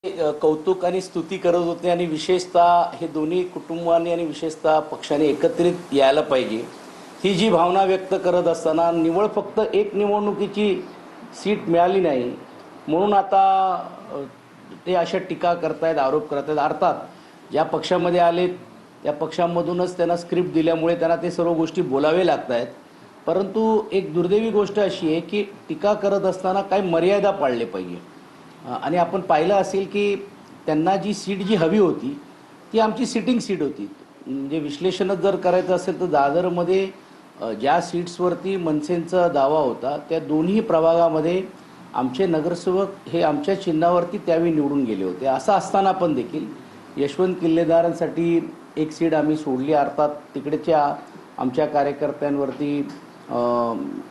कौतुक आणि स्तुती करत होते आणि विशेषतः हे दोन्ही कुटुंबांनी आणि विशेषतः पक्षाने एकत्रित यायला पाहिजे ही जी भावना व्यक्त करत असताना निवळ फक्त एक निवडणुकीची सीट मिळाली नाही म्हणून आता ते अशा टीका करतायत, आरोप करतायत. अर्थात ज्या पक्षामध्ये आलेत त्या पक्षामधूनच त्यांना स्क्रिप्ट दिल्यामुळे त्यांना ते सर्व गोष्टी बोलावे लागत आहेत. परंतु एक दुर्दैवी गोष्ट अशी आहे की टीका करत असताना काही मर्यादा पाळले पाहिजे. आणि आपण पाहिलं असेल की त्यांना जी सीट जी हवी होती ती आमची सिटिंग सीट होती. म्हणजे विश्लेषणच जर करायचं असेल तर दादरमध्ये ज्या सीट्सवरती मनसेंचा दावा होता त्या दोन्ही प्रभागामध्ये आमचे नगरसेवक हे आमच्या चिन्हावरती त्यावेळी निवडून गेले होते. असं असताना पण देखील यशवंत किल्लेदारांसाठी एक सीट आम्ही सोडली. अर्थात तिकडेच्या आमच्या कार्यकर्त्यांवरती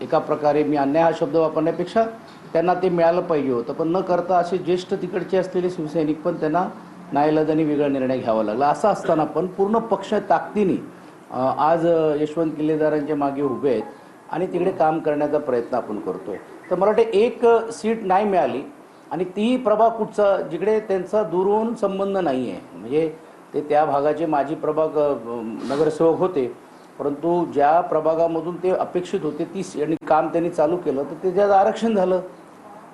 एका प्रकारे मी अन्याय हा शब्द वापरण्यापेक्षा त्यांना ते मिळालं पाहिजे होतं, पण न करता असे ज्येष्ठ तिकडचे असलेले शिवसैनिक पण त्यांना नाईलाजाने वेगळा निर्णय घ्यावा लागला. असं असताना पण पूर्ण पक्ष ताकदीने आज यशवंत किल्लेदारांच्या मागे उभे आहेत आणि तिकडे काम करण्याचा प्रयत्न आपण करतोय. तर मला वाटतं एक सीट नाही मिळाली आणि तीही प्रभाग कुठचा जिकडे त्यांचा दूरहून संबंध नाही आहे. म्हणजे ते त्या भागाचे माजी प्रभाग नगरसेवक होते, परंतु ज्या प्रभागामधून ते अपेक्षित होते ती आणि काम त्यांनी चालू केलं तर ते त्याचं आरक्षण झालं.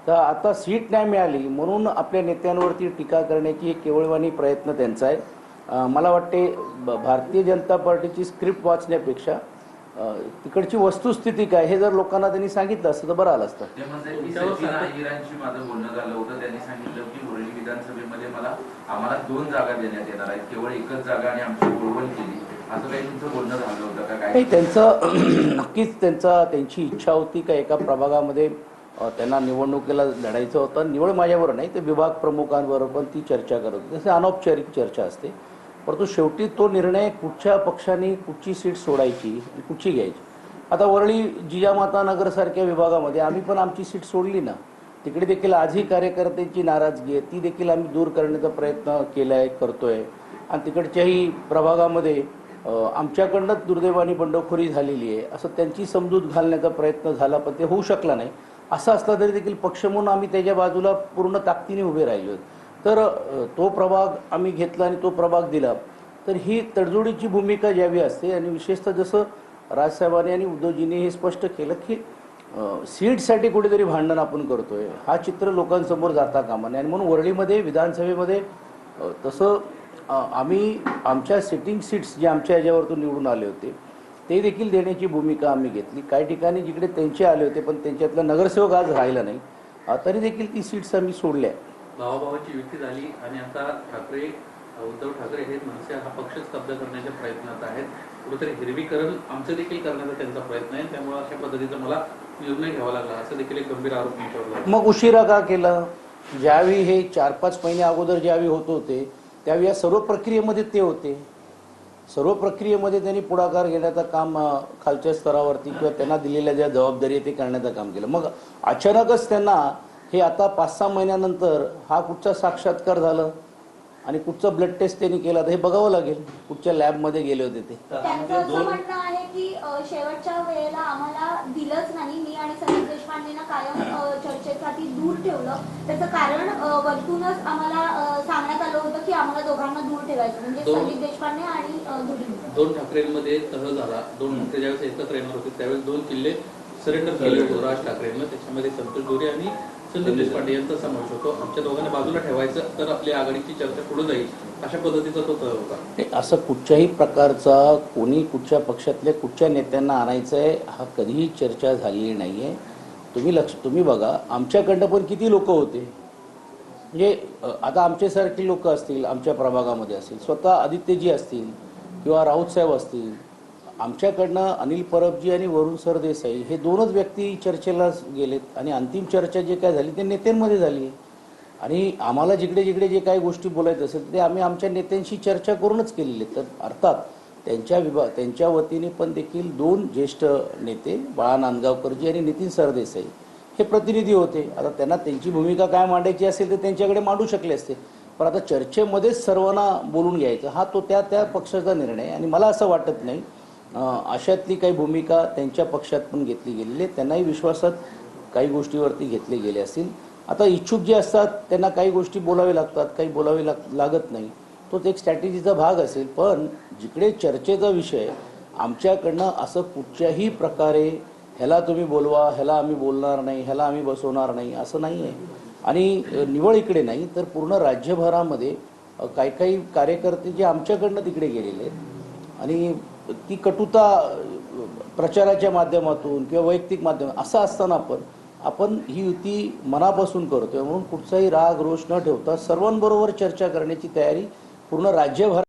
तर आता सीट नाही मिळाली म्हणून आपल्या नेत्यांवरती टीका करण्याची एक केवळवाणी प्रयत्न त्यांचा आहे. मला वाटते भारतीय जनता पार्टीची स्क्रिप्ट वाचण्यापेक्षा तिकडची वस्तुस्थिती काय हे जर लोकांना त्यांनी सांगितलं असतं तर बरं आलं असतं. माझं बोलणं झालं होतं, त्यांनी सांगितलं की वरळी विधानसभेमध्ये आम्हाला 2 जागा देण्यात येणार आहेत, केवळ एकच जागा आणि आमची बोलवण केली, असं काही तुमचं बोलणं झालं होतं का? काय त्यांचं नक्कीच त्यांची इच्छा होती का एका प्रभागामध्ये त्यांना निवडणुकीला लढायचं होतं. निवड माझ्याबरोबर नाही, ते विभाग प्रमुखांबरोबर पण ती चर्चा करत होती. तसे अनौपचारिक चर्चा असते, परंतु शेवटी तो निर्णय कुठच्या पक्षाने कुठची सीट सोडायची आणि कुठची घ्यायची. आता वरळी जिजामाता नगरसारख्या विभागामध्ये आम्ही पण आमची सीट सोडली ना. तिकडे देखील आजही कार्यकर्त्यांची नाराजगी आहे, ती देखील आम्ही दूर करण्याचा प्रयत्न केला आहे, करतोय. आणि तिकडच्याही प्रभागामध्ये आमच्याकडनंच दुर्दैवाने बंडखोरी झालेली आहे असं त्यांची समजूत घालण्याचा प्रयत्न झाला, पण ते होऊ शकला नाही. असं असलं तरी देखील पक्ष म्हणून आम्ही त्याच्या बाजूला पूर्ण ताकदीने उभे राहिलो. तर तो प्रभाग आम्ही घेतला आणि तो प्रभाग दिला. तर ही तडजोडीची भूमिका ज्यावी असते आणि विशेषतः जसं राजसाहेबांनी आणि उद्धवजींनी हे स्पष्ट केलं की सीटसाठी कुठेतरी भांडण आपण करतोय हा चित्र लोकांसमोर जाता कामा नये. आणि म्हणून वरळीमध्ये विधानसभेमध्ये तसं आम्ही आमच्या सिटिंग सीट्स जे आमच्या याच्यावरतून निवडून आले होते ते देखील देण्याची भूमिका आम्ही घेतली. काही ठिकाणी जिकडे त्यांचे आले होते पण त्यांच्यातला नगरसेवक आज राहिला नाही, तरी देखील ती सीट्स आम्ही सोडल्या. भावाभावाची युती झाली आणि आता उद्धव ठाकरे हे मनसे हा पक्षच कब्जा करण्याच्या प्रयत्नात आहेत. कुठेतरी हिरवीकरण आमचं देखील करण्याचा त्यांचा प्रयत्न आहे, त्यामुळे अशा पद्धतीचा मला निर्णय घ्यावा लागला असं देखील एक गंभीर आरोप त्यांच्यावर. मग उशिरा का केला? ज्यावेळी हे 4-5 महिने अगोदर ज्यावेळी होत होते त्यावेळी या सर्व प्रक्रियेमध्ये ते होते. सर्व प्रक्रियेमध्ये त्यांनी पुढाकार घेण्याचं काम खालच्या स्तरावरती किंवा त्यांना दिलेल्या ज्या जबाबदारी आहे ते करण्याचं काम केलं. मग अचानकच त्यांना हे आता 5-6 महिन्यानंतर हा कुठचा साक्षात्कार झालं आणि कुठचा ब्लड टेस्ट त्यांनी केला तर हे बघावं लागेल. कुठच्या लॅबमध्ये गेले होते ते. त्यांचं असं म्हणणं आहे की शेवटच्या वेळेला आम्हाला दिलंच नाही, मी आणि संदीप देशपांडेंना कायम चर्चेसाठी दूर ठेवलं. त्याचं कारण वरतूनच आम्हाला सांगण्यात आलं होतं की आम्हाला दोघांना दूर ठेवायचं, म्हणजे संदीप देशपांडे आणि दुधी. 2 ठाकरेंमध्ये तह झाला. 2 ठाकरे ज्यावेळेस एकत्र येणार होते त्यावेळेस 2 किल्ले सरेंडर केले होते राज ठाकरेंना. त्याच्यामध्ये संतोष दोरी आणि संदीप देशपांडे यांचा समावेश होतो. आमच्या दोघांना बाजूला ठेवायचं तर आपली आघाडीची चर्चा पुढे जाईल अशा पद्धतीचा तो तह होता. असं कुठच्याही प्रकारचा कोणी कुठच्या पक्षातल्या कुठच्या नेत्यांना आणायचं आहे हा कधीही चर्चा झालेली नाही आहे. तुम्ही बघा आमच्याकडनं पण किती लोक होते. म्हणजे आता आमच्यासारखी लोक असतील आमच्या प्रभागामध्ये असतील, स्वतः आदित्यजी असतील किंवा राऊतसाहेब असतील, आमच्याकडनं अनिल परबजी आणि वरुण सरदेसाई हे 2च व्यक्ती चर्चेला गेलेत आणि अंतिम चर्चा जे काय झाली ते नेत्यांमध्ये झाली. आणि आम्हाला जिकडे जिकडे जे काही गोष्टी बोलायचं असेल ते आम्ही आमच्या नेत्यांशी चर्चा करूनच केलेली. तर अर्थात त्यांच्या वतीने पण देखील 2 ज्येष्ठ नेते बाळा नांदगावकरजी आणि नितीन सरदेसाई हे प्रतिनिधी होते. आता त्यांना त्यांची भूमिका काय मांडायची असेल तर त्यांच्याकडे मांडू शकले असते, पण आता चर्चेमध्येच सर्वांना बोलून घ्यायचं हा तो त्या पक्षाचा निर्णय. आणि मला असं वाटत नाही अशातली काही भूमिका त्यांच्या पक्षात पण घेतली गेलेली आहे. त्यांनाही विश्वासात काही गोष्टीवरती घेतले गेले असतील. आता इच्छुक जे असतात त्यांना काही गोष्टी बोलावे लागतात, काही बोलावे लागत नाही. तोच एक स्ट्रॅटेजीचा भाग असेल. पण जिकडे चर्चेचा विषय आमच्याकडनं असं कुठच्याही प्रकारे ह्याला तुम्ही बोलवा, ह्याला आम्ही बोलणार नाही, ह्याला आम्ही बसवणार नाही असं नाही आहे. आणि निवळ इकडे नाही तर पूर्ण राज्यभरामध्ये काही काही कार्यकर्ते जे आमच्याकडनं तिकडे गेलेले आहेत आणि ती कटुता प्रचाराच्या माध्यमातून किंवा वैयक्तिक माध्यमातून असं असताना आपण ही युती मनापासून करतोय. म्हणून कुठचाही राग रोष न ठेवता सर्वांबरोबर चर्चा करण्याची तयारी पूर्ण राज्यभर